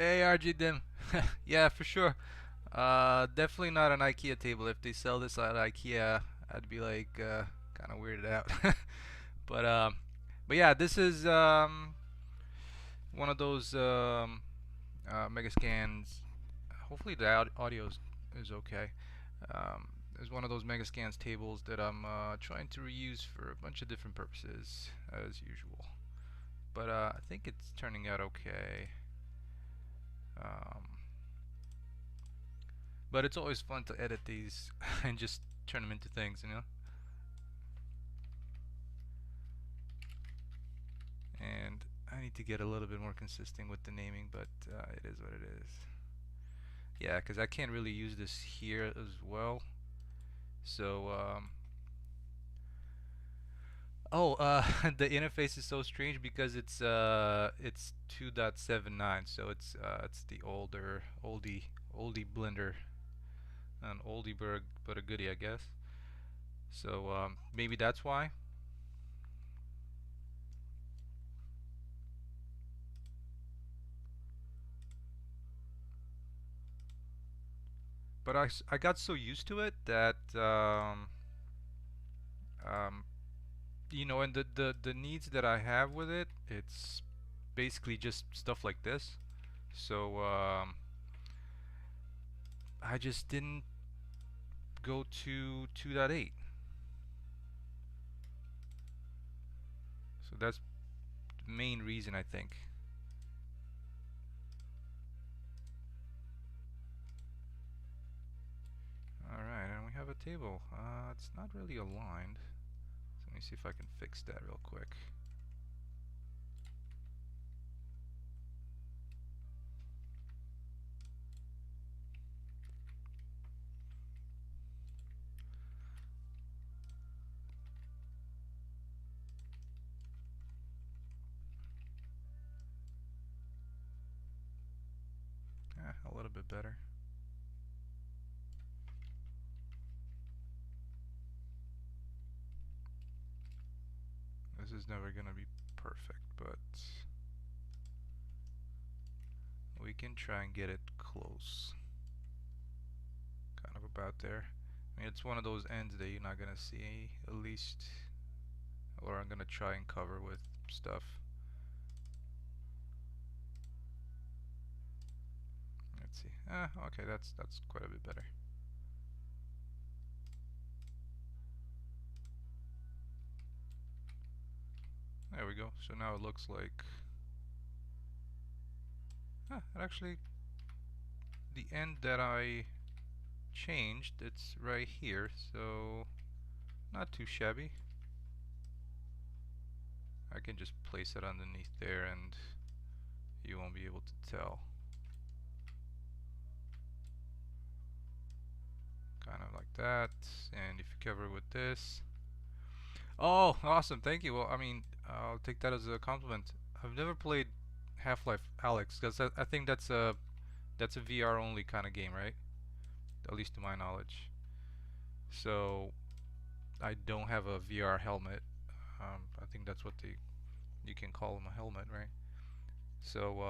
Hey RG Dim. Yeah, for sure. Definitely not an IKEA table. If they sell this at IKEA, I'd be like kind of weirded out. But um, but yeah, this is one of those mega scans. Hopefully the audio is okay. It's one of those mega scans tables that I'm trying to reuse for a bunch of different purposes as usual. But I think it's turning out okay. Um, But it's always fun to edit these and just turn them into things, you know? And I need to get a little bit more consistent with the naming, but it is what it is. Yeah, because I can't really use this here as well. So, the interface is so strange because it's 2.79, so it's the oldie Blender, an oldie but a goodie, I guess. So maybe that's why. But I got so used to it that um, and the needs that I have with it, it's basically just stuff like this. So I just didn't go to 2.8. So that's the main reason, I think. Alright, and we have a table. It's not really aligned. So let me see if I can fix that real quick. A little bit better. This is never gonna be perfect, but we can try and get it close. Kind of about there. I mean, it's one of those ends that you're not gonna see, at least, or I'm gonna try and cover with stuff. Let's see. Okay, that's quite a bit better. There we go. So now it looks like actually the end that I changed, it's right here, so not too shabby. I can just place it underneath there and you won't be able to tell. Kind of like that, and if you cover it with this. Oh, awesome, thank you. Well, I mean, I'll take that as a compliment. I've never played Half-Life Alyx, because I think that's a VR only kind of game, right? At least to my knowledge. So I don't have a VR helmet. I think that's what you can call them, a helmet, right? So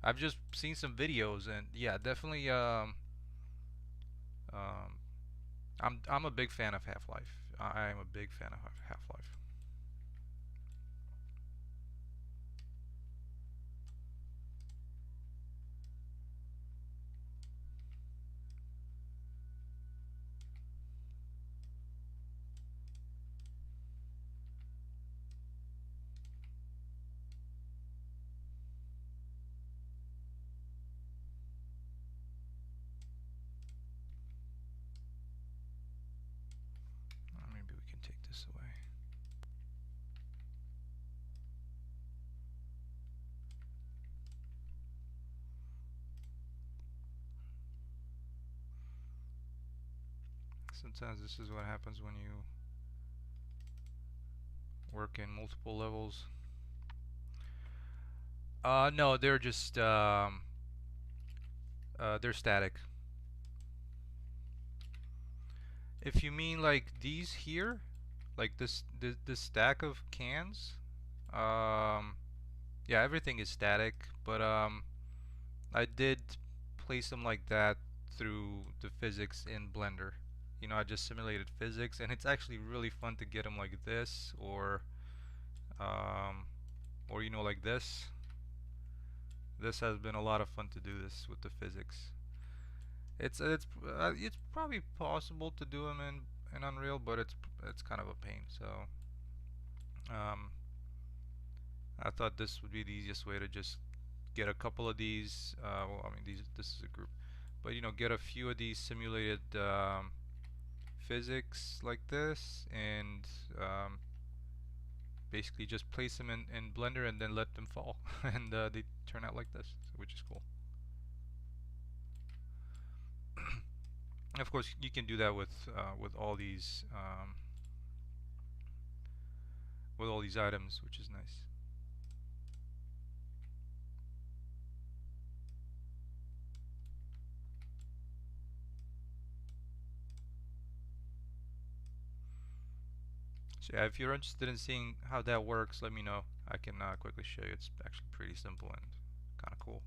I've just seen some videos, and yeah, definitely. Um, I'm a big fan of Half-Life. I am a big fan of Half-Life. Maybe we can take this away. Sometimes this is what happens when you work in multiple levels. No, they're just they're static. If you mean like these here, like this stack of cans, yeah, everything is static, but I did place them like that through the physics in Blender. You know, I just simulated physics, and it's actually really fun to get them like this, um, or you know, like this. This has been a lot of fun to do this with the physics. It's probably possible to do them in Unreal, but it's kind of a pain. So um, I thought this would be the easiest way to just get a couple of these. Well, I mean, this is a group, but you know, get a few of these simulated physics like this, and basically just place them in Blender and then let them fall, and they turn out like this, which is cool. Of course, you can do that with all these items, which is nice. So yeah, if you're interested in seeing how that works, let me know. I can quickly show you. It's actually pretty simple and kind of cool.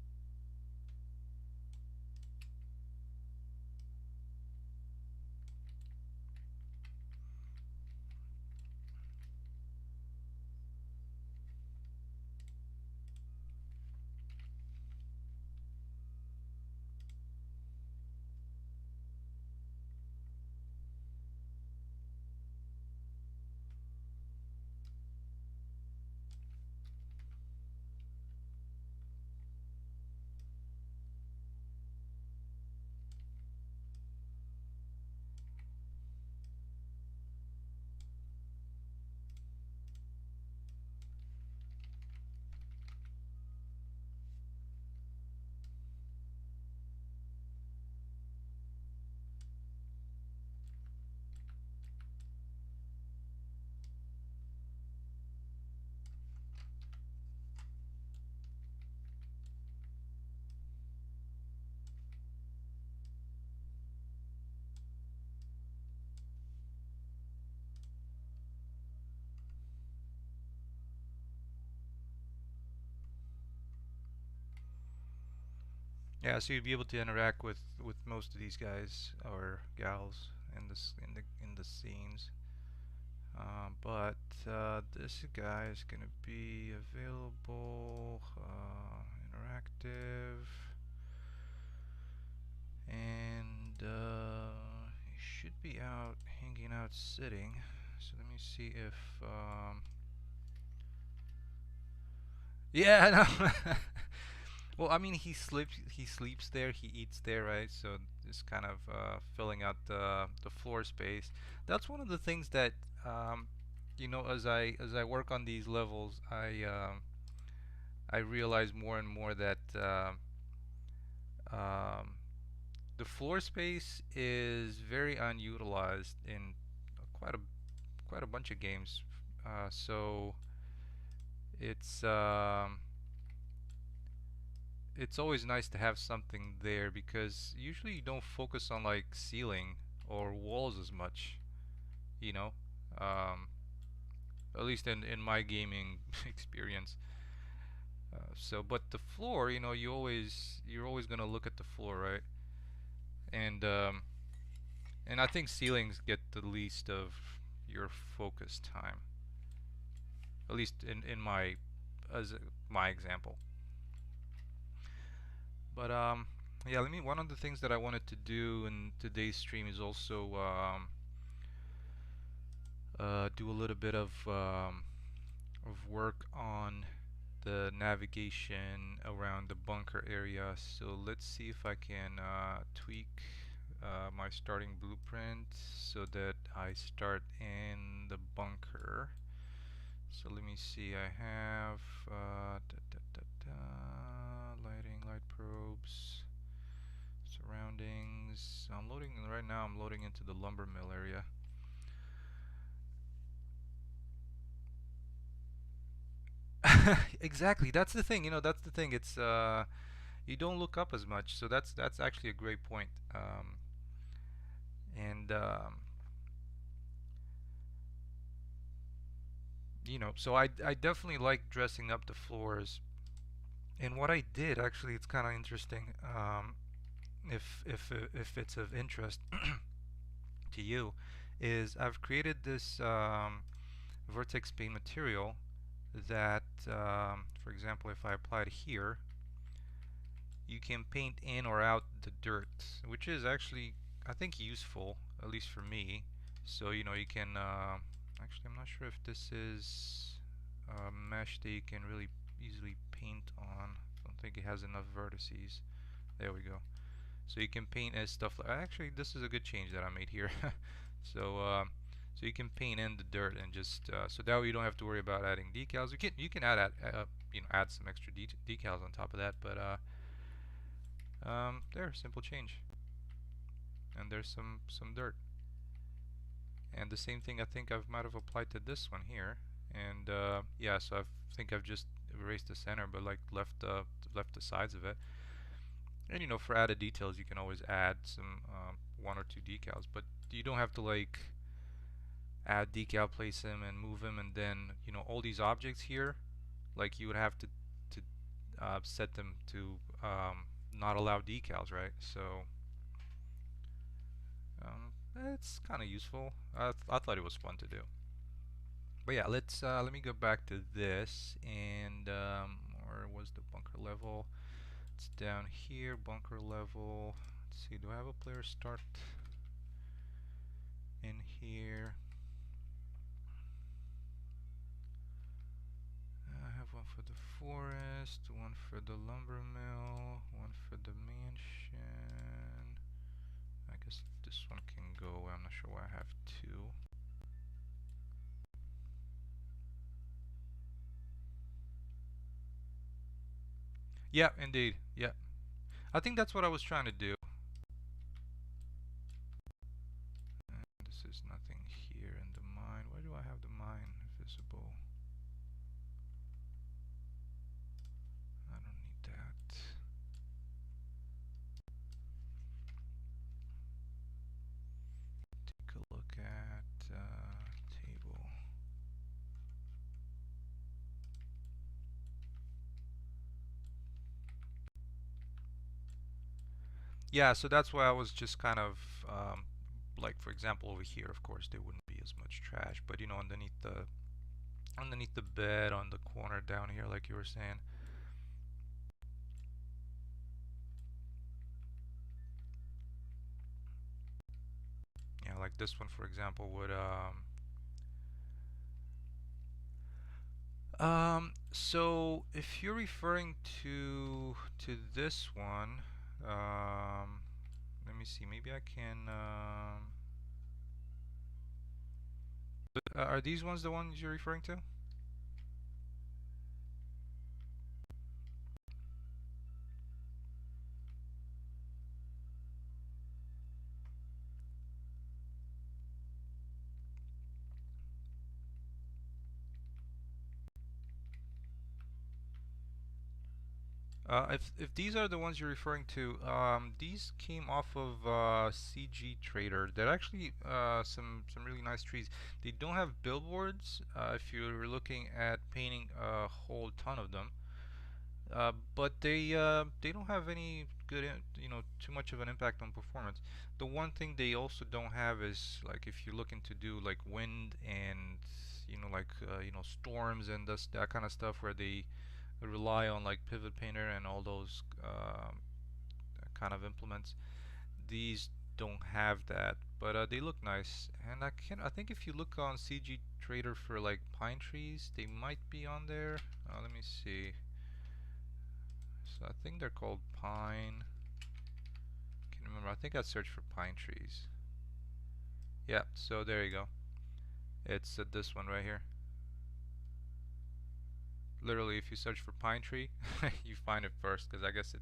Yeah, so you'd be able to interact with most of these guys or gals in the scenes. But this guy is gonna be available, interactive, and he should be out hanging out sitting. So let me see if yeah, no. Well, I mean, he sleeps there, he eats there, right? So it's kind of filling out the floor space. That's one of the things that um, you know, as I work on these levels, I realize more and more that um, the floor space is very unutilized in quite a quite a bunch of games. So it's um, it's always nice to have something there because usually you don't focus on like ceiling or walls as much, you know. Um, at least in my gaming experience. But the floor, you know, you're always gonna look at the floor, right? And and I think ceilings get the least of your focus time, at least in my my example. But yeah, let me. One of the things that I wanted to do in today's stream is also do a little bit of work on the navigation around the bunker area. So let's see if I can tweak my starting blueprint so that I start in the bunker. So let me see. I have lighting, light probes, surroundings. I'm loading right now. I'm loading into the lumber mill area. Exactly. That's the thing. You know, that's the thing. It's you don't look up as much. So that's actually a great point. And you know, so I definitely like dressing up the floors And what I did, actually, it's kind of interesting. If it's of interest to you, is I've created this Vertex Paint material that, for example, if I apply it here, you can paint in or out the dirt, which is actually, I think, useful, at least for me. So, you know, you can, actually, I'm not sure if this is a mesh that you can really easily paint on. I don't think it has enough vertices. There we go. So you can paint as stuff like, actually, this is a good change that I made here. So, so you can paint in the dirt and just, so that way you don't have to worry about adding decals. You can add some extra decals on top of that, but there, simple change. And there's some dirt. And the same thing I think I might have applied to this one here. And yeah, so I think I've just erased the center, but like left the sides of it. And you know, for added details, you can always add some one or two decals, but you don't have to like add decal, place them, and move them, and then you know all these objects here, like you would have to set them to not allow decals, right? So it's kind of useful. I thought it was fun to do. But yeah, let me go back to this, and where was the bunker level? It's down here, bunker level. Let's see, do I have a player start in here? I have one for the forest, one for the lumber mill, one for the mansion. I guess this one can go. I'm not sure why I have two. Yeah, indeed. Yeah. I think that's what I was trying to do. And this is nothing here in the mine. Why do I have the mine visible? I don't need that. Take a look at table. Yeah, so that's why I was just kind of like, for example, over here, of course, there wouldn't be as much trash, but you know, underneath the bed, on the corner down here, like you were saying. Yeah, like this one, for example, would so if you're referring to this one, let me see, maybe I can are these ones the ones you're referring to? If these are the ones you're referring to, these came off of CG Trader. They're actually some really nice trees. They don't have billboards if you're looking at painting a whole ton of them, but they don't have any good you know, too much of an impact on performance. The one thing they also don't have is, like, if you're looking to do like wind and you know, like you know, storms and that kind of stuff, where they rely on like pivot painter and all those kind of implements. These don't have that, but they look nice. And I think if you look on CG Trader for like pine trees, they might be on there. Let me see. So I think they're called pine. Can't remember. I think I searched for pine trees. Yeah. So there you go. It's this one right here. Literally, if you search for pine tree, you find it first, because I guess it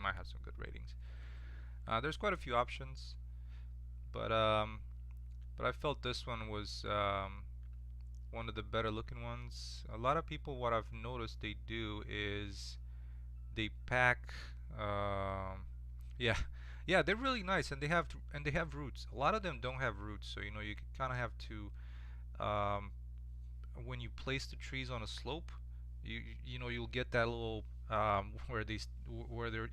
might have some good ratings. There's quite a few options, but I felt this one was one of the better looking ones. A lot of people, what I've noticed they do is they pack, yeah, yeah, they're really nice, and they have roots. A lot of them don't have roots, so you know, you kind of have to when you place the trees on a slope, you know, you'll get that little where they're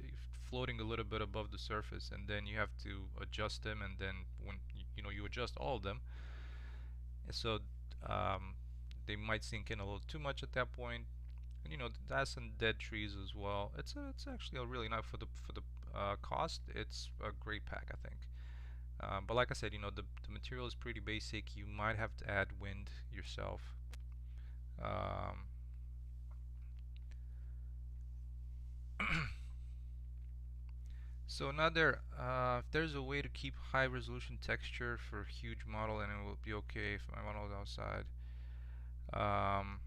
floating a little bit above the surface, and then you have to adjust them, and then when you know you adjust all of them, so um, they might sink in a little too much at that point. And that's some dead trees as well. It's actually a really nice for the cost. It's a great pack, I think. But like I said, the material is pretty basic. You might have to add wind yourself. Um, so another, if there's a way to keep high resolution texture for a huge model, and it will be okay if my model is outside. Um,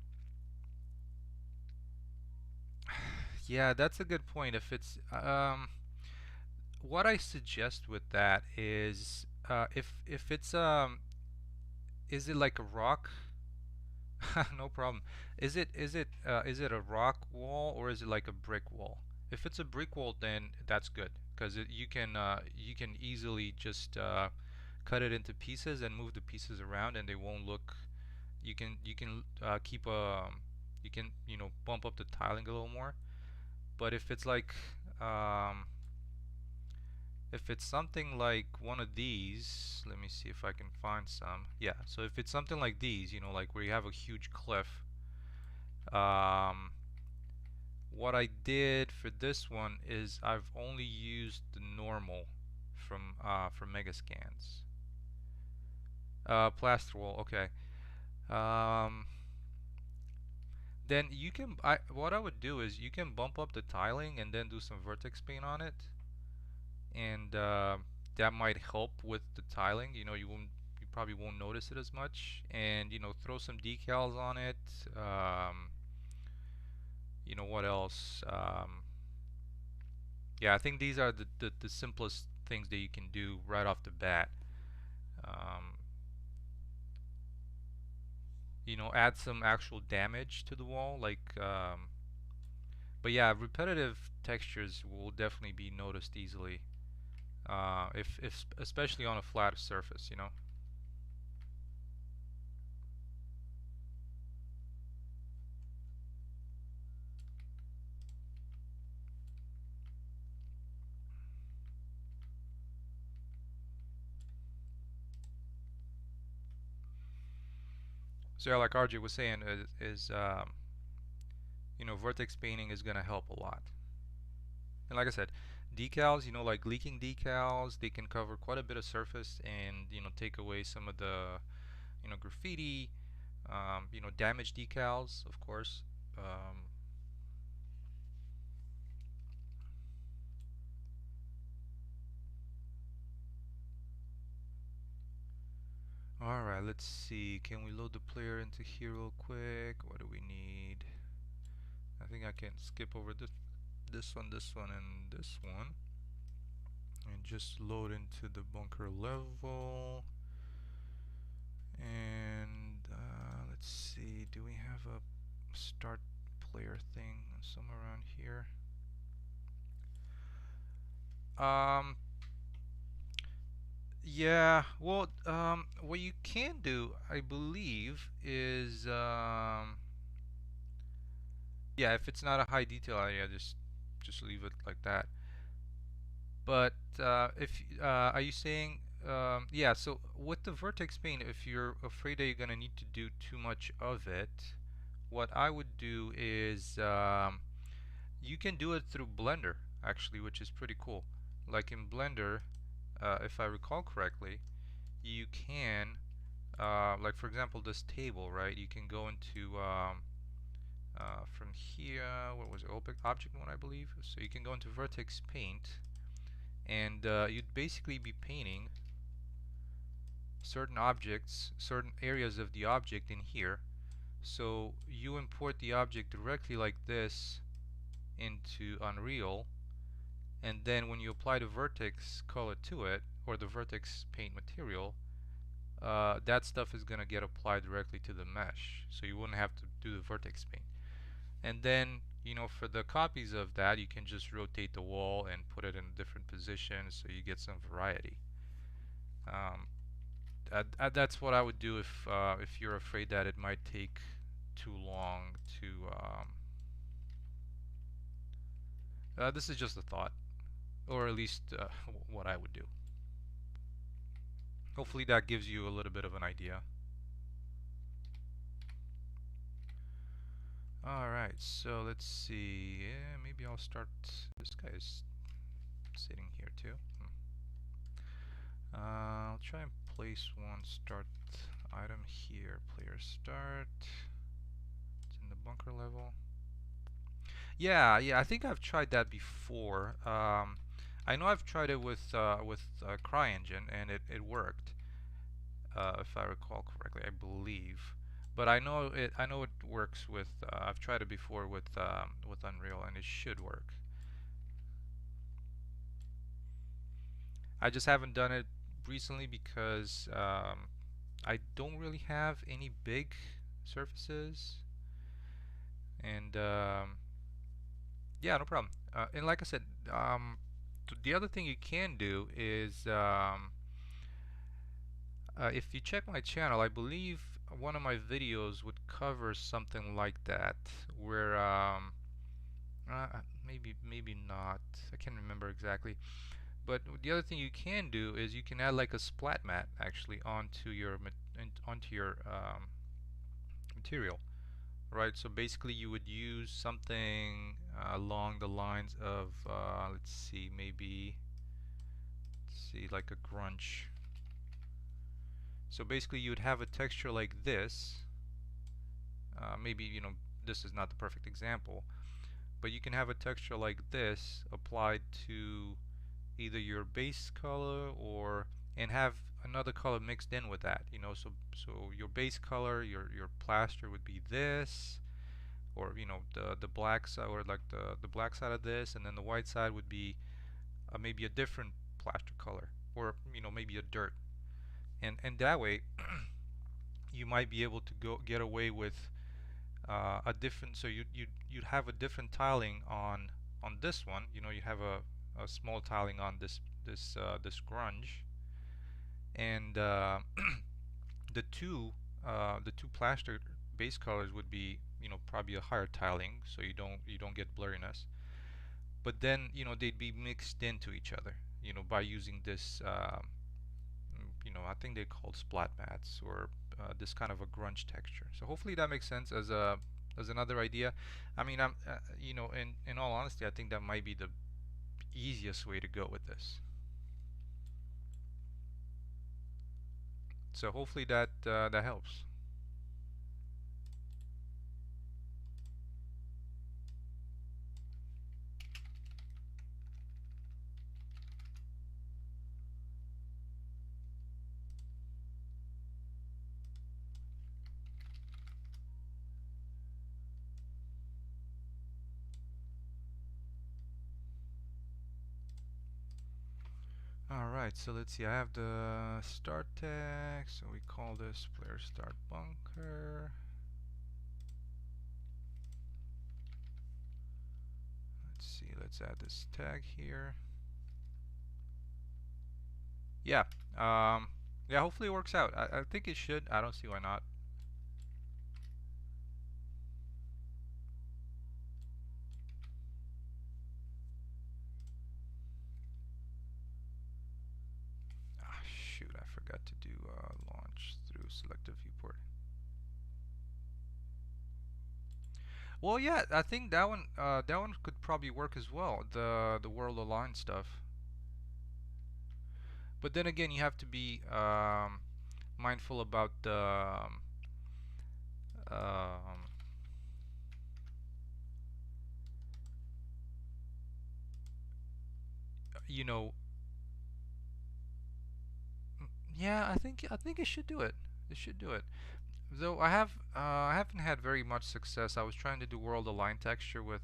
yeah, that's a good point. If it's what I suggest with that is if it's is it like a rock? No problem. Is it a rock wall or is it like a brick wall? If it's a brick wall, then that's good because you can easily just cut it into pieces and move the pieces around, and they won't look. You can keep a you can bump up the tiling a little more. But um, if it's something like one of these, let me see if I can find some. Yeah, so if it's something like these, like where you have a huge cliff, um, what I did for this one is I've only used the normal from Megascans. Plaster wall, okay. Um, then what I would do is you can bump up the tiling and then do some vertex paint on it, and that might help with the tiling. You probably won't notice it as much, and throw some decals on it. What else? Yeah, I think these are the simplest things that you can do right off the bat. Um, add some actual damage to the wall, but yeah, repetitive textures will definitely be noticed easily. If especially on a flat surface. So yeah, like RJ was saying, vertex painting is gonna help a lot. And like I said, decals, like leaking decals, they can cover quite a bit of surface and take away some of the graffiti, damaged decals, of course. Um, Alright, let's see. Can we load the player into here real quick? What do we need? I think I can skip over this one, and this one. And just load into the bunker level. And let's see. Do we have a start player thing somewhere around here? Um, yeah, well, what you can do, I believe, is yeah, if it's not a high detail area, just leave it like that. But if are you saying yeah? So with the vertex paint, if you're afraid that you're gonna need to do too much of it, what I would do is you can do it through Blender actually, which is pretty cool. Like in Blender, if I recall correctly, you can like for example this table, right? You can go into from here, what was it, object mode I believe. So you can go into Vertex Paint, and you'd basically be painting certain objects, certain areas of the object in here. So you import the object directly like this into Unreal, and then when you apply the vertex color to it, or the vertex paint material, that stuff is going to get applied directly to the mesh, so you wouldn't have to do the vertex paint. And then for the copies of that, you can just rotate the wall and put it in a different position, so you get some variety. um, that's what I would do if you're afraid that it might take too long to This is just a thought, or at least what I would do. Hopefully that gives you a little bit of an idea. Alright, so let's see. Yeah, maybe I'll start. This guy is sitting here too. I'll try and place one start item here. Player start. It's in the bunker level. Yeah, I think I've tried that before. I know I've tried it with CryEngine, and it worked, if I recall correctly. I believe, but I know it works with. I've tried it before with Unreal, and it should work. I just haven't done it recently because I don't really have any big surfaces, and yeah, no problem. And like I said, the other thing you can do is if you check my channel, I believe one of my videos would cover something like that, where maybe not. I can't remember exactly. But the other thing you can do is you can add like a splat mat actually onto your material, right? So basically, you would use something along the lines of let's see, maybe like a grunge. So basically, you would have a texture like this. Maybe this is not the perfect example, but you can have a texture like this applied to either your base color or and have another color mixed in with that. So your base color, your plaster would be this, or the black side, or like the black side of this, and then the white side would be maybe a different plaster color, or maybe a dirt, and that way you might be able to get away with a different. So you'd have a different tiling on this one. You have a small tiling on this grunge, and the two plaster base colors would be probably a higher tiling, so you don't get blurriness. But then they'd be mixed into each other by using this I think they're called splat mats, or this kind of a grunge texture. So hopefully that makes sense as another idea. I mean, I'm in all honesty, I think that might be the easiest way to go with this. So hopefully that helps. Alright, so let's see. I have the start tag, so we call this player start bunker. Let's see, let's add this tag here. Yeah, yeah, hopefully it works out. I think it should. I don't see why not. Ah, shoot, I forgot to do launch through selective viewport. Well, yeah, I think that one could probably work as well. The world aligned stuff. But then again, you have to be mindful about the um, you know, yeah, I think it should do it. It should do it. Though I haven't had very much success. I was trying to do world align texture with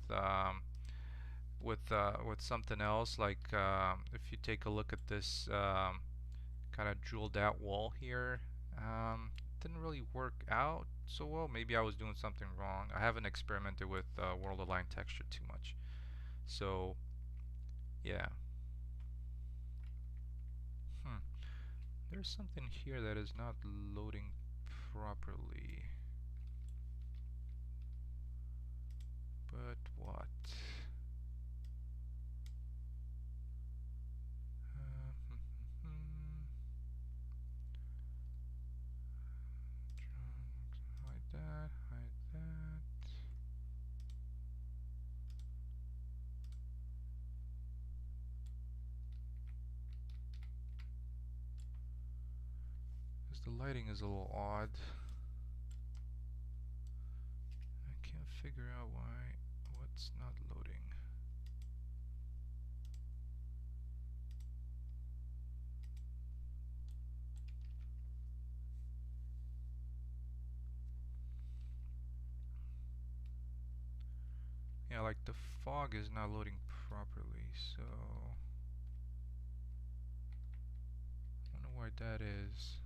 something else. Like if you take a look at this kind of drilled out wall here, didn't really work out so well. Maybe I was doing something wrong. I haven't experimented with world align texture too much. So yeah. Hmm. There's something here that is not loading properly. But what? because the lighting is a little odd. I can't figure out what's not loading. Yeah, like the fog is not loading properly, so I wonder why that is.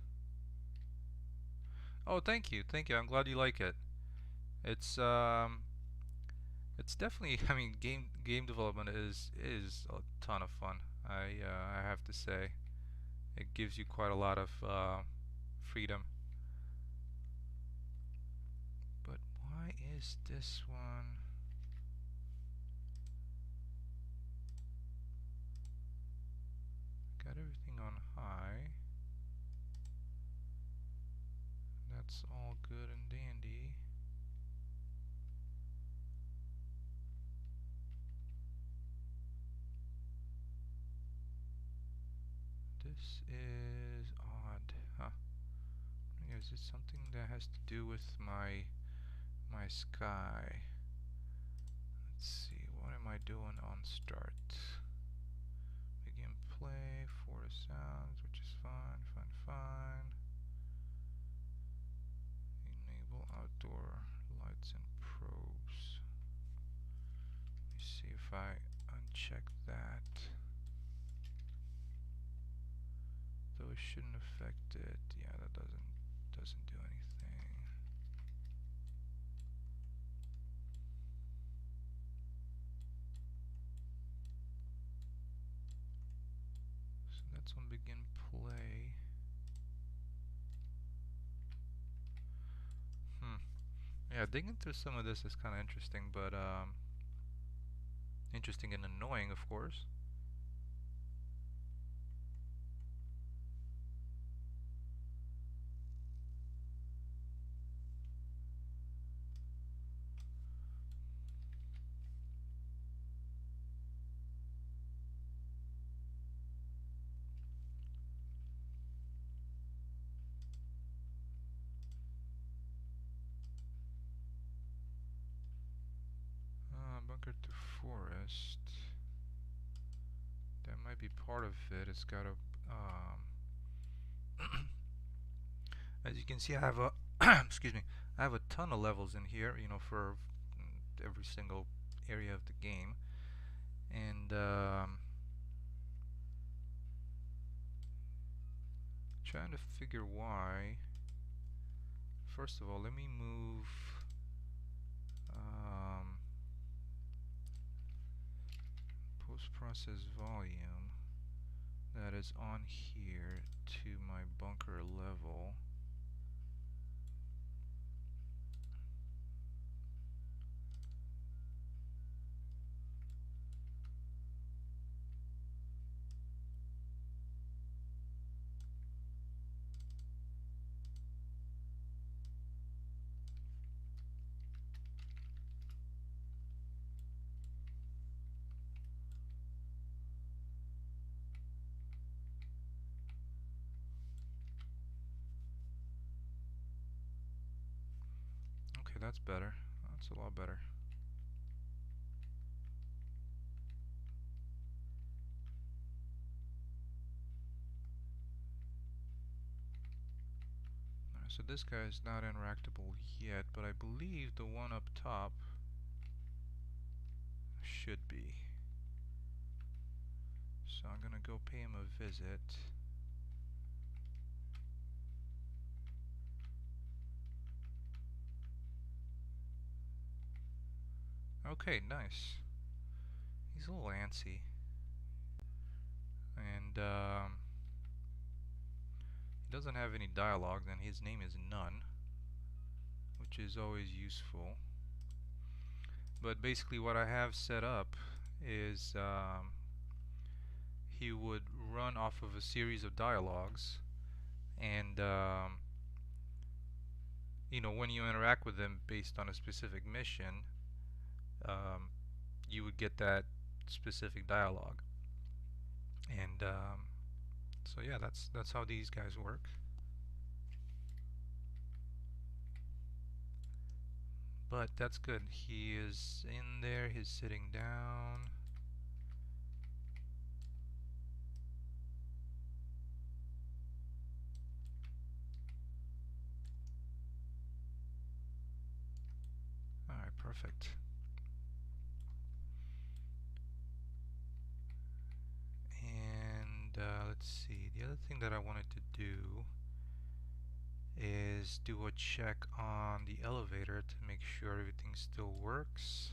Oh, thank you, thank you. I'm glad you like it. It's it's definitely. I mean, game development is a ton of fun. I have to say, it gives you quite a lot of freedom. But why is this one? Got everything on high. That's all good and dandy. This is odd, huh? Is it something that has to do with my sky? Let's see, what am I doing on start? Begin play for the sounds, which is fine, fine. Enable outdoor lights and probes. Let me see if I uncheck that. Though it shouldn't affect it. Yeah, that doesn't do anything. So that's on begin play. Yeah, digging through some of this is kind of interesting, but interesting and annoying, of course. Bunker to forest. That might be part of it. It's got a as you can see, I have a excuse me. I have a ton of levels in here, you know, for every single area of the game, and trying to figure why. First of all, let me move post-process volume that is on here to my bunker level. Okay, that's better. That's a lot better. Alright, so this guy is not interactable yet, but I believe the one up top should be. So I'm gonna go pay him a visit. Okay, nice. He's a little antsy. And he doesn't have any dialogue, then his name is None, which is always useful. But basically what I have set up is he would run off of a series of dialogues, and you know, when you interact with him based on a specific mission, um, you would get that specific dialogue. And so yeah, that's how these guys work. but that's good. He is in there, he's sitting down. Alright, perfect. And let's see, the other thing that I wanted to do is do a check on the elevator to make sure everything still works.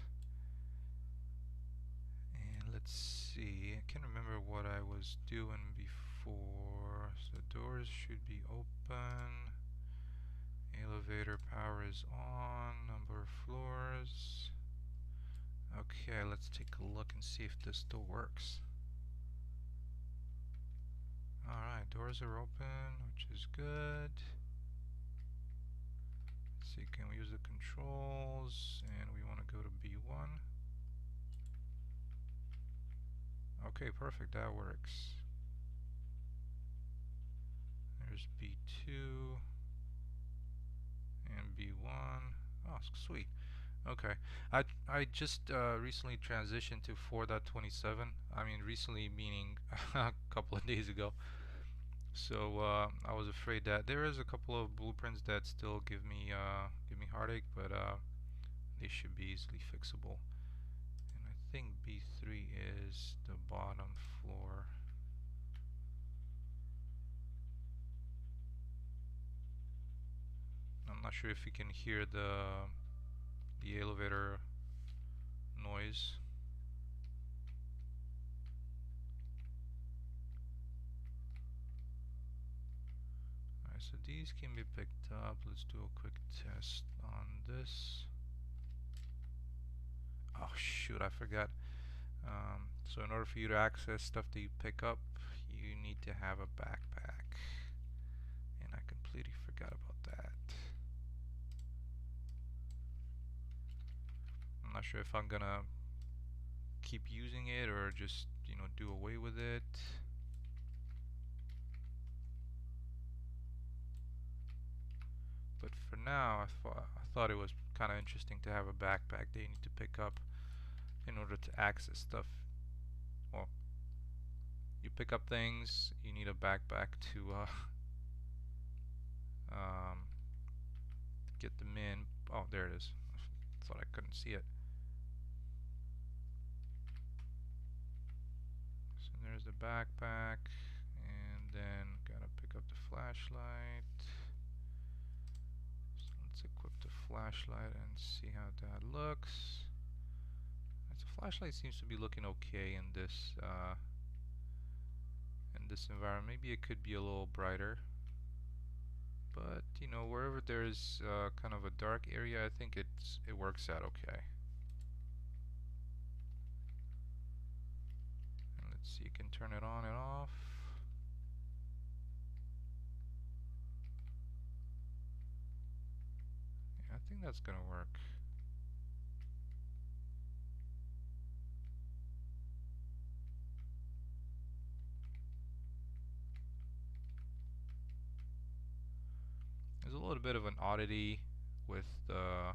And let's see, I can't remember what I was doing before. So doors should be open. Elevator power is on. Number of floors. Okay, let's take a look and see if this still works. Alright, doors are open, which is good. Let's see, can we use the controls? And we want to go to B1. Okay, perfect, that works. There's B2 and B1. Oh, sweet. Okay, I just recently transitioned to 4.27. I mean, recently meaning a couple of days ago. So I was afraid that there is a couple of blueprints that still give me heartache, but they should be easily fixable. And I think B3 is the bottom floor. I'm not sure if you can hear the elevator noise. Alright, so these can be picked up. Let's do a quick test on this. Oh shoot, I forgot. So in order for you to access stuff that you pick up, you need to have a backpack. And I completely forgot about that. I'm not sure if I'm gonna keep using it or just, you know, do away with it. But for now, I thought it was kind of interesting to have a backpack that you need to pick up in order to access stuff. Well, you pick up things, you need a backpack to get them in. Oh, there it is. Thought I couldn't see it. So there's the backpack, and then gotta pick up the flashlight. So let's equip the flashlight and see how that looks. The flashlight seems to be looking okay in this environment. Maybe it could be a little brighter, but you know, wherever there's kind of a dark area, I think it works out okay. And let's see, you can turn it on and off. Yeah, I think that's gonna work. There's a little bit of an oddity with the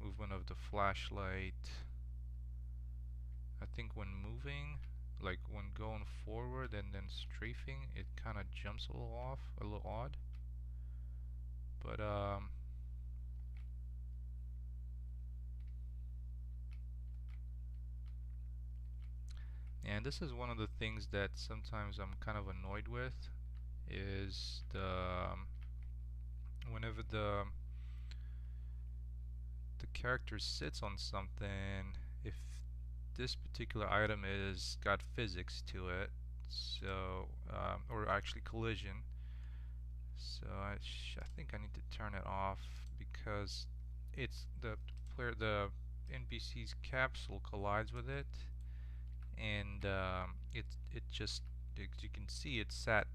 movement of the flashlight. I think when moving, like when going forward and then strafing, it kind of jumps a little off, a little odd. But and this is one of the things that sometimes I'm kind of annoyed with, is whenever the character sits on something, if this particular item is got physics to it, so or actually collision, so I think I need to turn it off, because it's the NPC's capsule collides with it, and it just, as you can see, it sat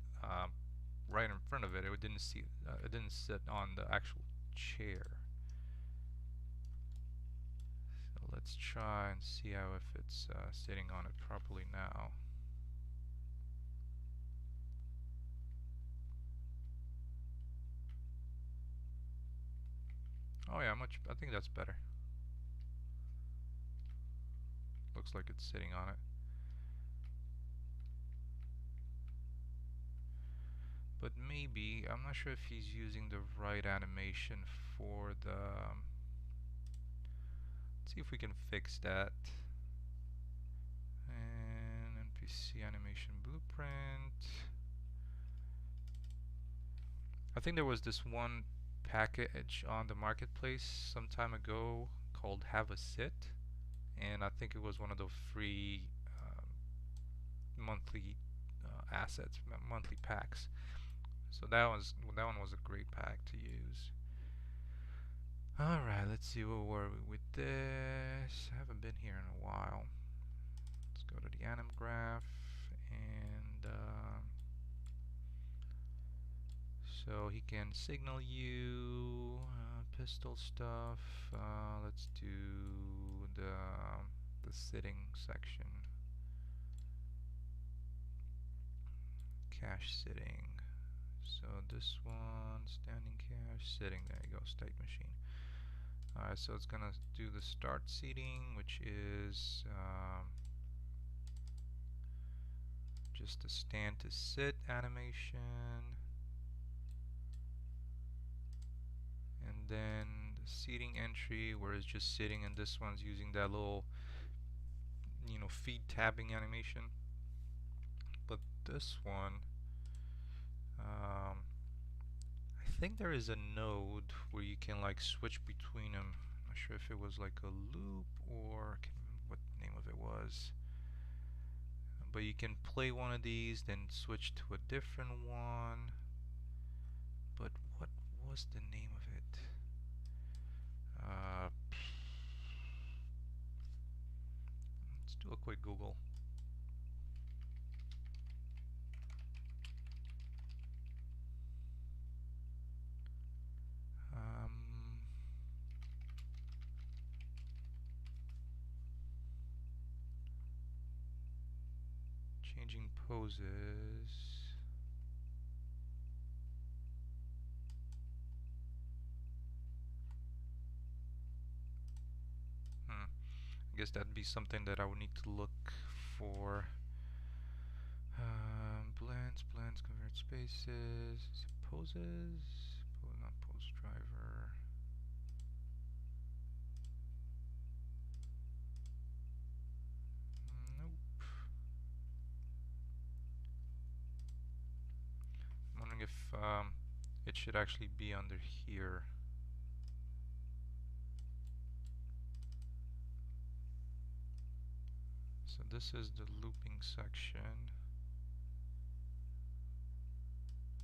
right in front of it. It didn't sit on the actual chair. So let's try and see how if it's sitting on it properly now. Oh yeah, much. I think that's better. Looks like it's sitting on it. But maybe, I'm not sure if he's using the right animation for the... let's see if we can fix that. And NPC animation blueprint. I think there was this one package on the marketplace some time ago called Have a Sit, and I think it was one of the free monthly assets, monthly packs. So that one was a great pack to use. Alright, let's see, where were we with this? I haven't been here in a while. Let's go to the anim graph, and so he can signal you pistol stuff. Let's do the sitting section. Cache sitting. So this one, standing cache, sitting. There you go, state machine. Alright, so it's gonna do the start seating, which is just a stand to sit animation, and then the seating entry, where it's just sitting, and this one's using that little, feed tabbing animation. But this one, I think there is a node where you can like switch between them. I'm not sure if it was like a loop or I can't remember what the name of it was. But you can play one of these, then switch to a different one. But what was the name of it? Let's do a quick Google. Changing poses. I guess that'd be something that I would need to look for. Blends, convert spaces. Is it poses? Not pose driver. Nope. I'm wondering if it should actually be under here. So this is the looping section.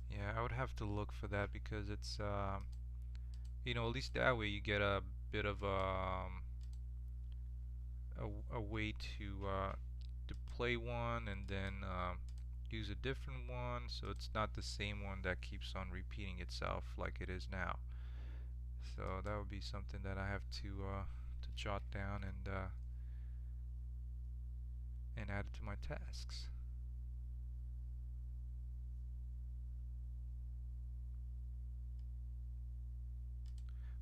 Yeah, I would have to look for that because it's at least that way you get a bit of a way to play one and then use a different one, so it's not the same one that keeps on repeating itself like it is now. So that would be something that I have to jot down and add it to my tasks.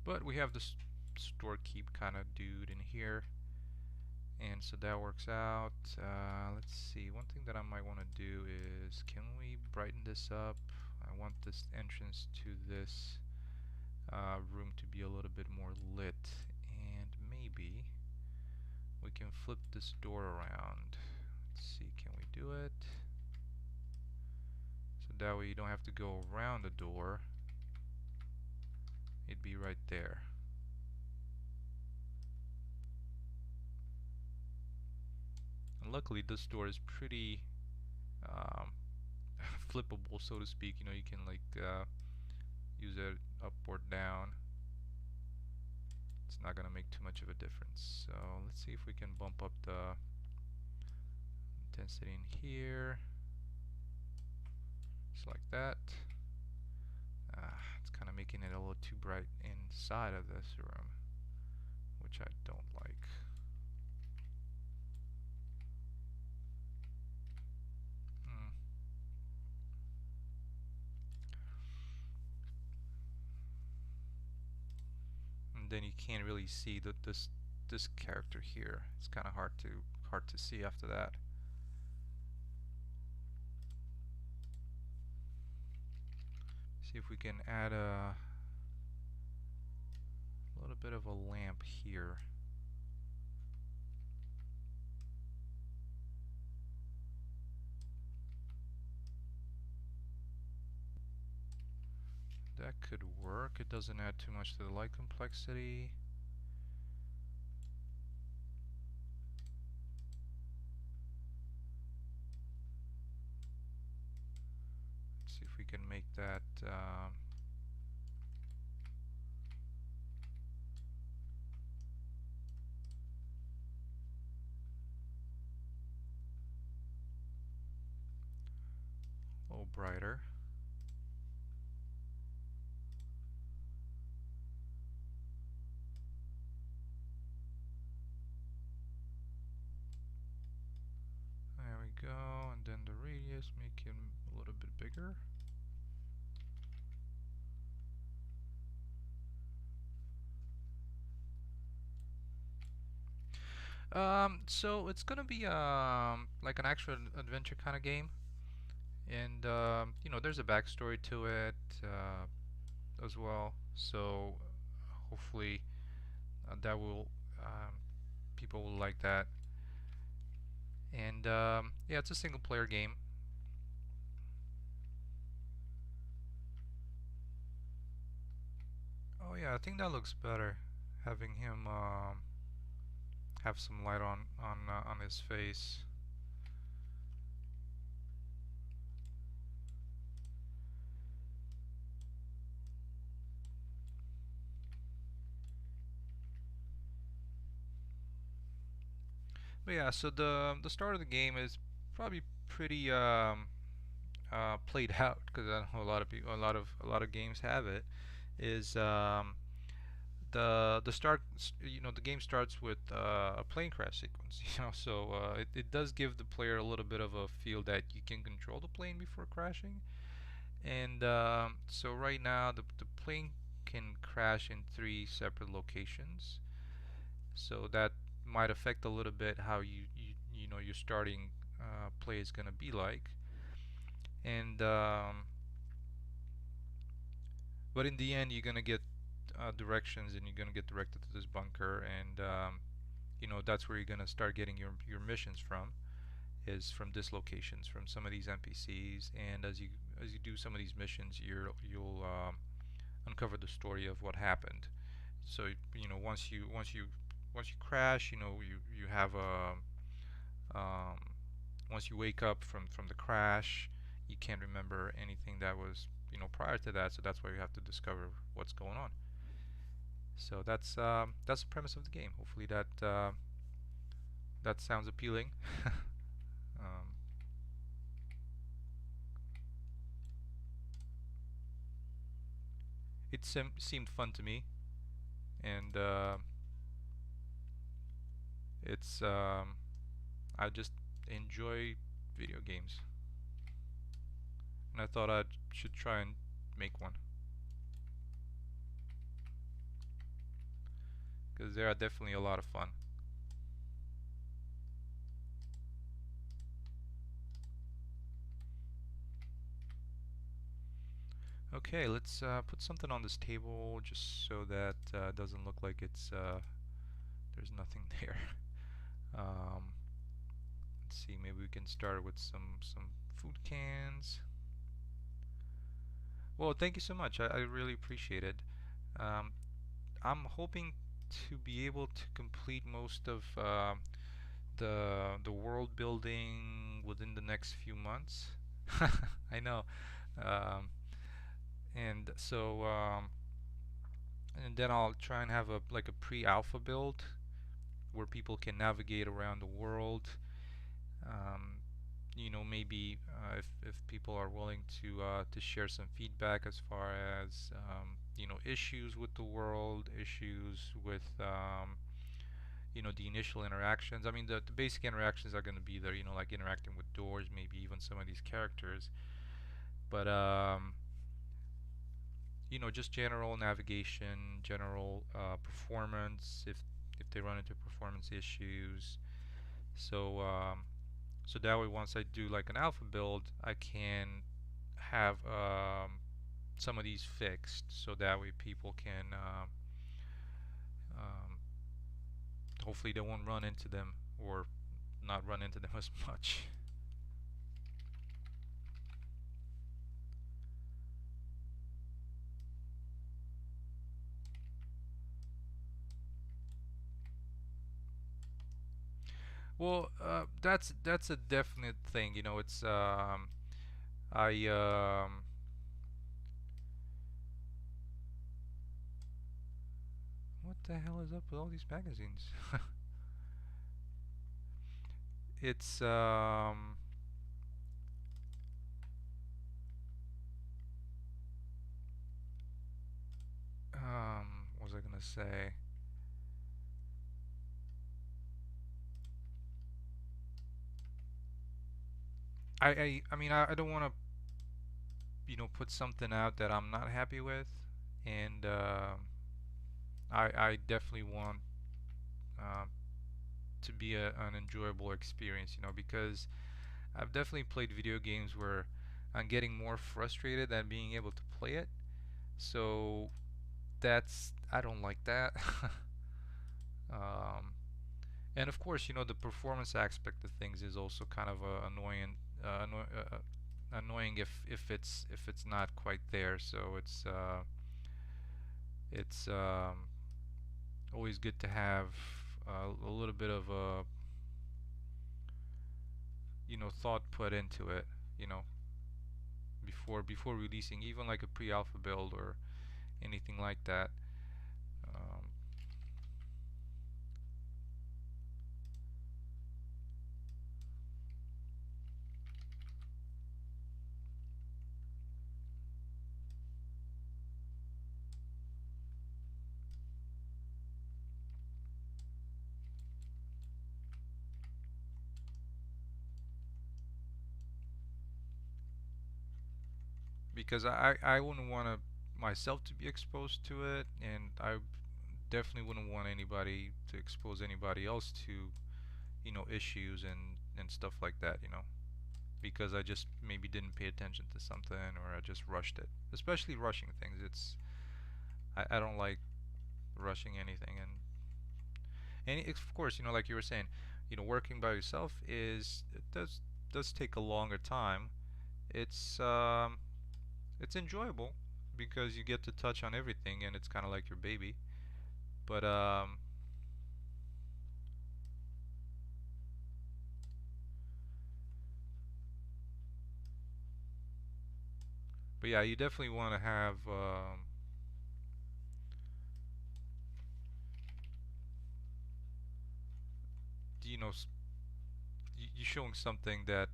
But we have this store keep kind of dude in here, and so that works out. Let's see, one thing that I might want to do is, can we brighten this up? I want this entrance to this room to be a little bit more lit, and maybe we can flip this door around. Let's see, can we do it? So that way you don't have to go around the door, it'd be right there. And luckily this door is pretty flippable, so to speak. You can like use it up or down. It's not gonna make too much of a difference. So let's see if we can bump up the intensity in here, just like that. It's kind of making it a little too bright inside of this room, which I don't like. and then you can't really see this character here. It's kind of hard to see after that. See if we can add a little bit of a lamp here. That could work. It doesn't add too much to the light complexity. Let's see if we can make that a little brighter. There we go, and then the radius, make it a little bit bigger. So it's gonna be like an actual adventure kind of game, and you know, there's a backstory to it as well. So hopefully that will people will like that. And yeah, it's a single player game. Oh yeah, I think that looks better. Having him have some light on his face. But yeah, so the start of the game is probably pretty played out, because I know a lot of people, a lot of games have it. Is the start, you know, the game starts with a plane crash sequence. You know, so it does give the player a little bit of a feel that you can control the plane before crashing. And so right now the plane can crash in 3 separate locations. So that might affect a little bit how you know your starting play is gonna be like. And but in the end, you're gonna get directions, and you're gonna get directed to this bunker, and you know, that's where you're gonna start getting your missions from. Is from this locations, from some of these NPCs, and as you do some of these missions, you'll uncover the story of what happened. So you know, once you crash, you know, you have a um, once you wake up from the crash, you can't remember anything that was, you know, prior to that. So that's why you have to discover what's going on. So that's the premise of the game. Hopefully that sounds appealing. um, it seemed fun to me, and it's I just enjoy video games, and I thought I should try and make one, because they are definitely a lot of fun. Okay, let's put something on this table just so that it doesn't look like it's there's nothing there. Um, let's see, maybe we can start with some food cans. Well, thank you so much. I really appreciate it. Um, I'm hoping to be able to complete most of the world building within the next few months. I know. Um, and so and then I'll try and have a like a pre-alpha build where people can navigate around the world. Um, you know, maybe if people are willing to share some feedback as far as you know, issues with the world, issues with you know, the initial interactions. I mean, the basic interactions are going to be there. You know, like interacting with doors, maybe even some of these characters. But just general navigation, general performance, if they run into performance issues. So so that way, once I do like an alpha build, I can have some of these fixed, so that way people can um, hopefully they won't run into them, or not run into them as much. Well, that's a definite thing. It's I what the hell is up with all these magazines? It's what was I gonna say? I don't want to put something out that I'm not happy with, and I definitely want uh, to be an enjoyable experience, because I've definitely played video games where I'm getting more frustrated than being able to play it. So that's I don't like that. um, and of course, the performance aspect of things is also kind of annoying if it's not quite there. So it's always good to have a little bit of a thought put into it, you know, before releasing even like a pre-alpha build or anything like that. Um, because I wouldn't want to myself to be exposed to it, and I definitely wouldn't want anybody to expose anybody else to issues and stuff like that, because I just maybe didn't pay attention to something, or I just rushed it. Especially rushing things. I don't like rushing anything, and of course, like you were saying, working by yourself it does take a longer time. It's it's enjoyable because you get to touch on everything, and it's kind of like your baby. But but yeah, you definitely want to have you know you showing something that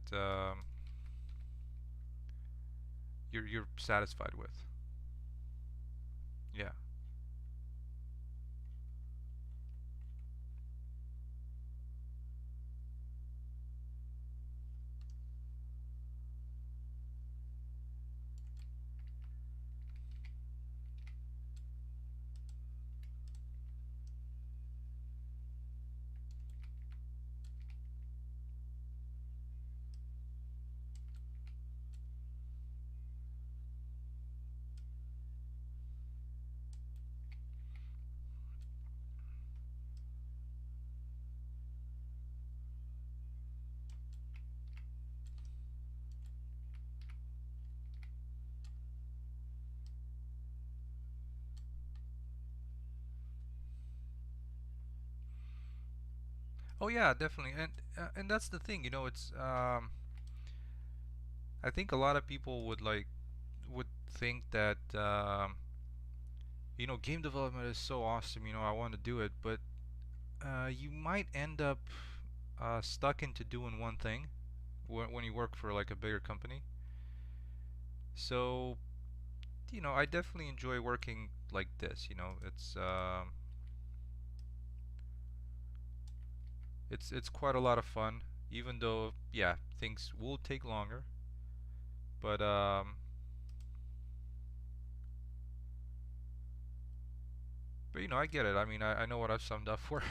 you're satisfied with. Yeah. Oh yeah, definitely. And that's the thing, it's I think a lot of people would think that game development is so awesome, I want to do it, but you might end up stuck into doing one thing when you work for like a bigger company. So, I definitely enjoy working like this, it's quite a lot of fun, even though yeah, things will take longer, but But you know, I get it. I mean, I know what I've summed up for.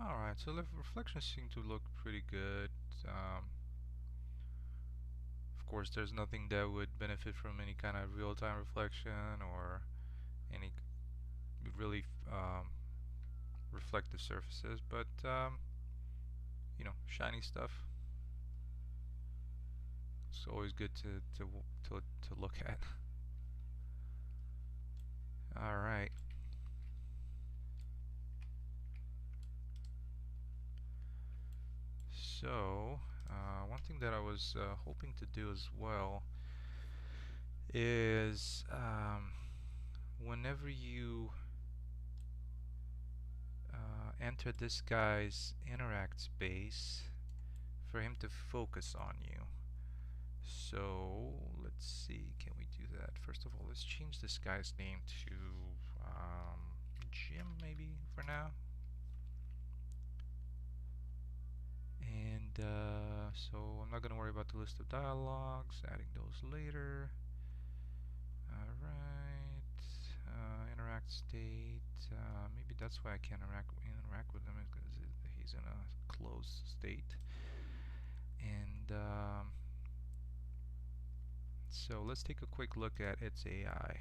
Alright, so the reflections seem to look pretty good. Of course, there's nothing that would benefit from any kind of real-time reflection or any really reflective surfaces, but you know, shiny stuff. It's always good to look at. All right. So one thing that I was hoping to do as well is whenever you enter this guy's interact space, for him to focus on you. So let's see, can we do that? First of all, let's change this guy's name to Jim, maybe, for now. And so I'm not going to worry about the list of dialogues, adding those later. Alright, interact state, maybe that's why I can't interact with him, because he's in a closed state. And so let's take a quick look at its AI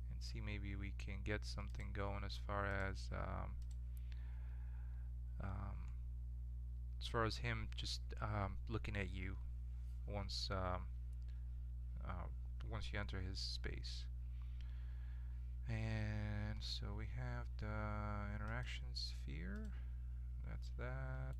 and see maybe we can get something going as far as him just looking at you once once you enter his space. And so we have the interaction sphere. That's that.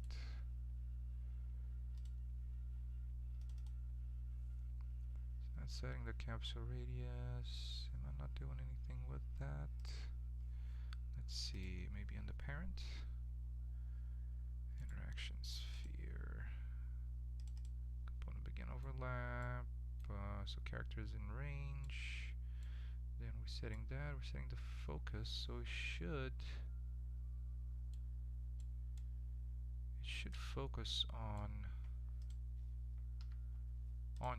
So that's setting the capsule radius. Am I not doing anything with that? Let's see, maybe on the parent. Interaction sphere. Component begin overlap. So characters in range. Then we're setting that. We're setting the focus. So it should focus on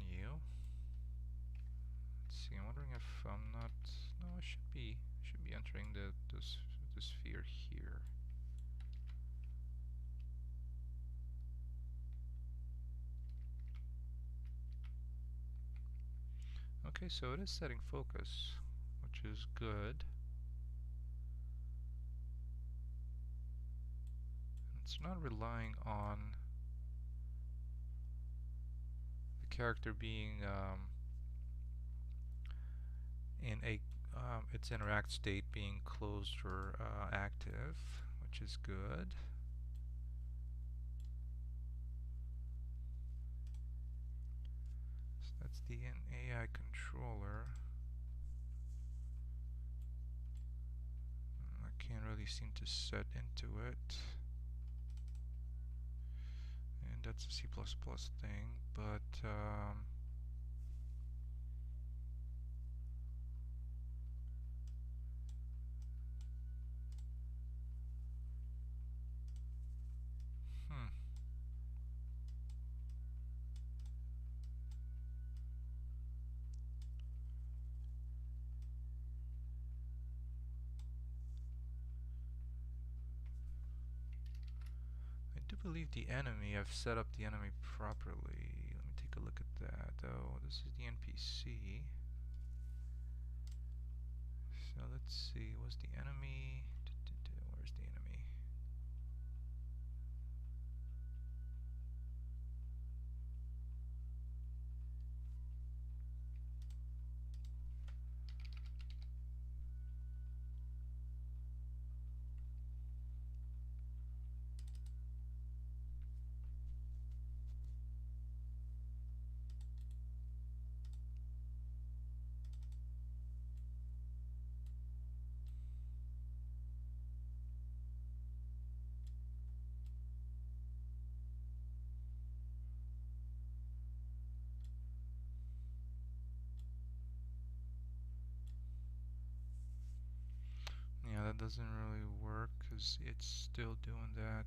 you. Let's see. I'm wondering if I'm not. No, I should be entering the sphere here. Okay, so it is setting focus, which is good. It's not relying on the character being in a its interact state being closed or active, which is good. So that's the AI controller. I can't really seem to set into it. And that's a C++ thing, but I do believe the enemy, I've set up the enemy properly. Let me take a look at that. Oh, this is the NPC. So let's see, was the enemy... Where's the enemy? Yeah, that doesn't really work because it's still doing that.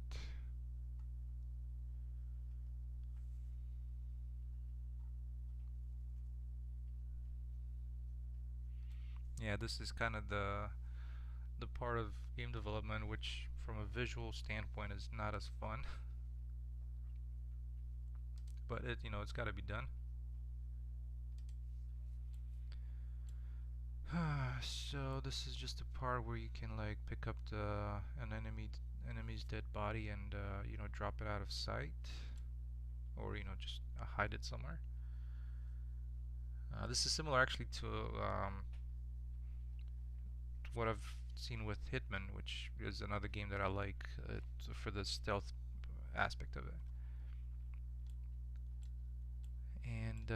Yeah, this is kind of the part of game development which from a visual standpoint is not as fun. But it's got to be done. So this is just a part where you can like pick up an enemy's dead body and drop it out of sight, or just hide it somewhere. This is similar actually to what I've seen with Hitman, which is another game that I like for the stealth aspect of it. And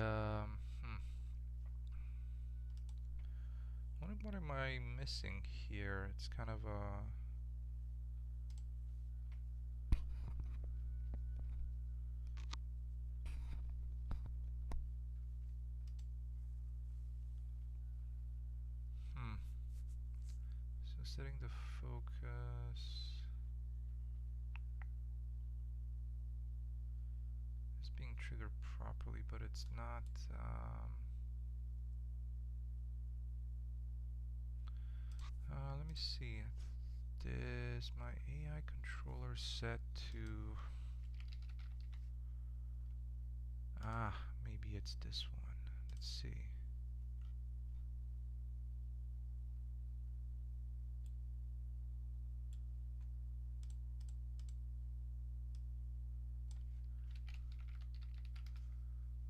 what am I missing here? It's kind of a So setting the focus. It's being triggered properly, but it's not. Let me see. This my AI controller set to. Maybe it's this one. Let's see.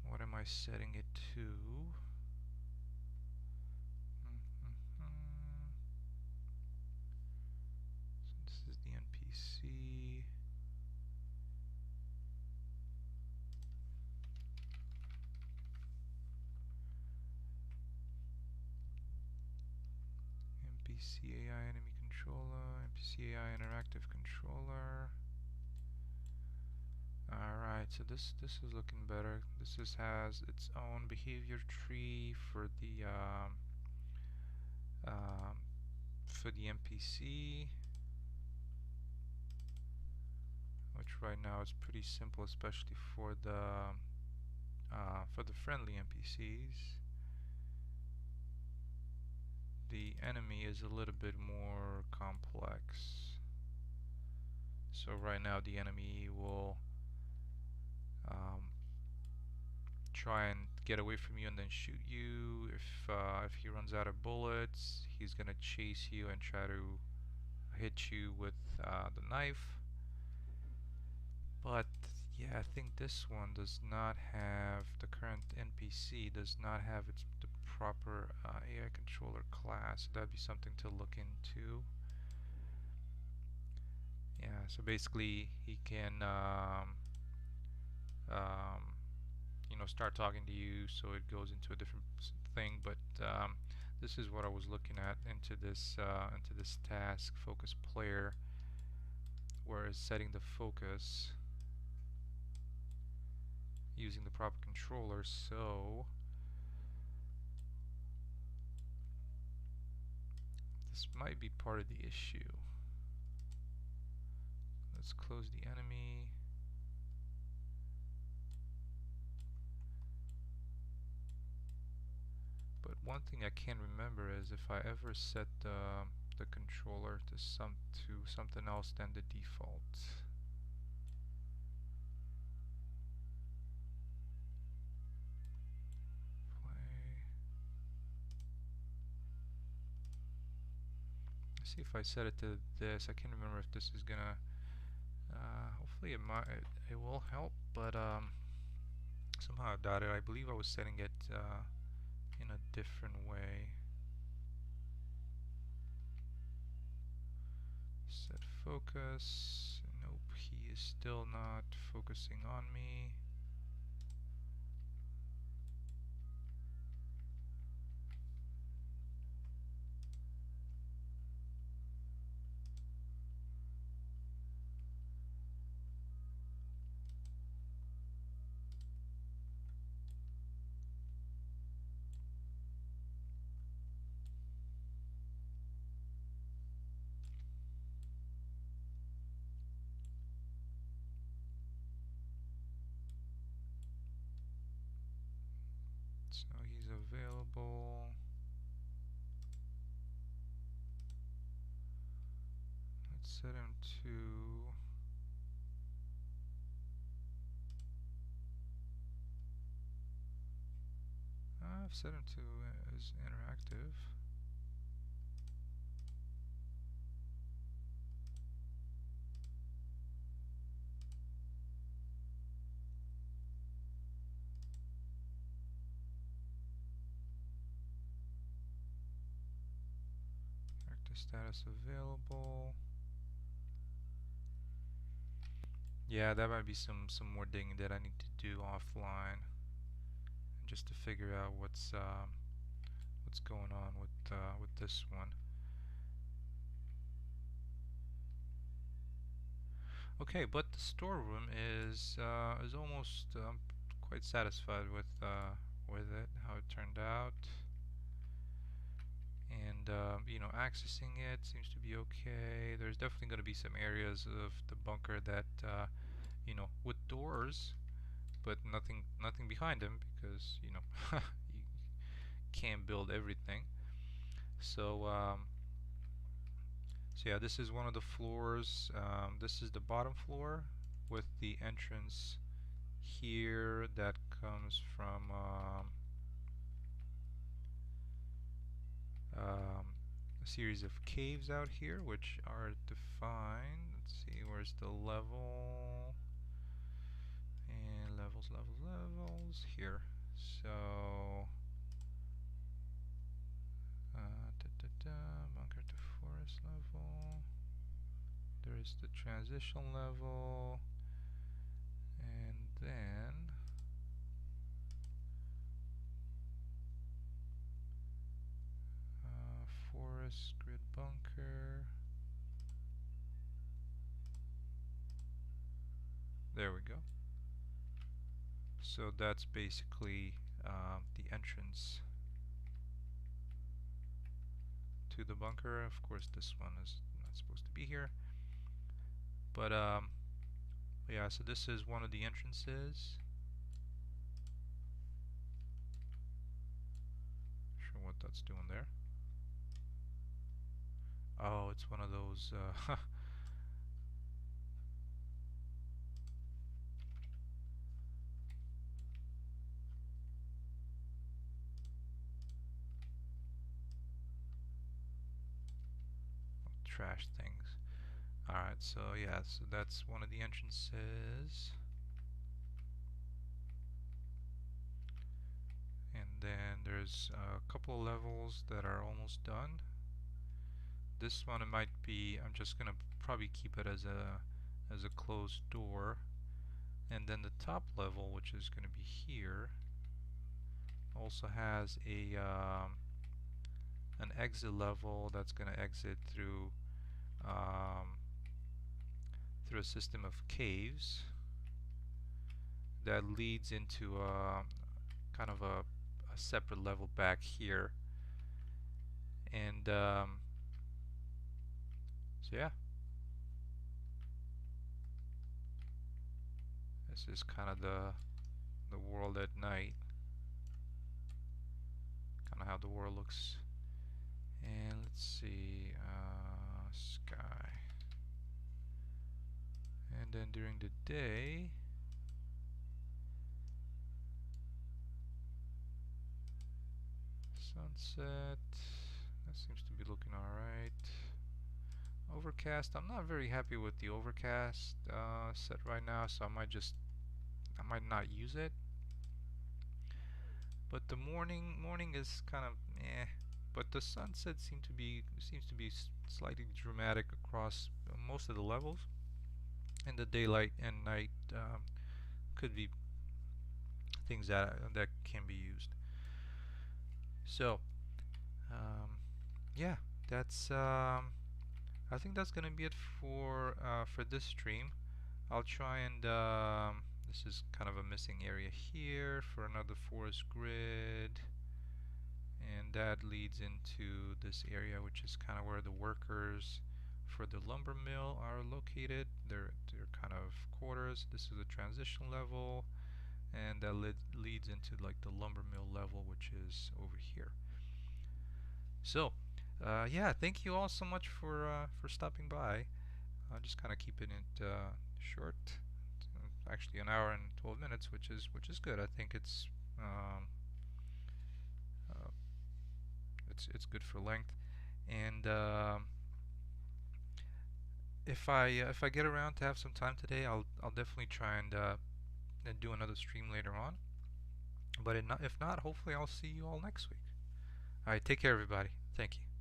What am I setting it to? So this is the NPC. NPC AI enemy controller. NPC AI interactive controller. Alright, so this is looking better. This has its own behavior tree for the NPC, which right now is pretty simple, especially for the friendly NPCs. The enemy is a little bit more complex. So right now the enemy will try and get away from you and then shoot you. If he runs out of bullets, he's gonna chase you and try to hit you with the knife. But yeah, I think this one does not have, the current NPC does not have the proper AI controller class. That'd be something to look into. Yeah, so basically he can you know, start talking to you, so it goes into a different thing. But this is what I was looking at into this task focus player, where it's setting the focus using the proper controller. So this might be part of the issue. Let's close the enemy. But one thing I can't remember is if I ever set the controller to something else than the default. Let's see if I set it to this. I can't remember if this is gonna. Hopefully it will help, but somehow I doubt it. I believe I was setting it in a different way. Set focus. Nope, he is still not focusing on me. So he's available. Let's set him to. I've set him to as interactive. Active status available. Yeah, that might be some more digging that I need to do offline, just to figure out what's going on with this one. Okay, but the storeroom is almost quite satisfied with it, how it turned out, and you know, accessing it seems to be okay. There's definitely going to be some areas of the bunker that you know, with doors, but nothing behind them, because you know you can't build everything. So so yeah, this is one of the floors. This is the bottom floor with the entrance here that comes from a series of caves out here, which are defined. Let's see, where's the level? And levels here. So bunker to forest level. There is the transition level, and then forest grid bunker. There we go. So that's basically the entrance to the bunker. Of course, this one is not supposed to be here, but yeah. So this is one of the entrances. Not sure what that's doing there. Oh, it's one of those. Trash things. Alright, so yeah, so that's one of the entrances. And then there's a couple of levels that are almost done. This one, it might be, I'm just gonna probably keep it as a closed door. And then the top level, which is gonna be here, also has a an exit level that's gonna exit um, through a system of caves that leads into kind of a separate level back here. And so yeah, this is kind of the world at night, kind of how the world looks. And let's see, sky. And then during the day, sunset. That seems to be looking alright. Overcast. I'm not very happy with the overcast set right now, so I might not use it. But the morning is kind of eh. But the sunset seems to be slightly dramatic across most of the levels, and the daylight and night could be things that can be used. So yeah, that's I think that's gonna be it for this stream. I'll try and this is kind of a missing area here for another forest grid, and that leads into this area, which is kind of where the workers for the lumber mill are located. They're kind of quarters. This is a transition level, and that leads into like the lumber mill level, which is over here. So yeah, thank you all so much for stopping by. Just kind of keeping it short. Actually, an hour and 12 minutes, which is good. I think uh, it's good for length. And if I get around to have some time today, I'll definitely try and do another stream later on. But if not, hopefully I'll see you all next week. All right, take care, everybody. Thank you.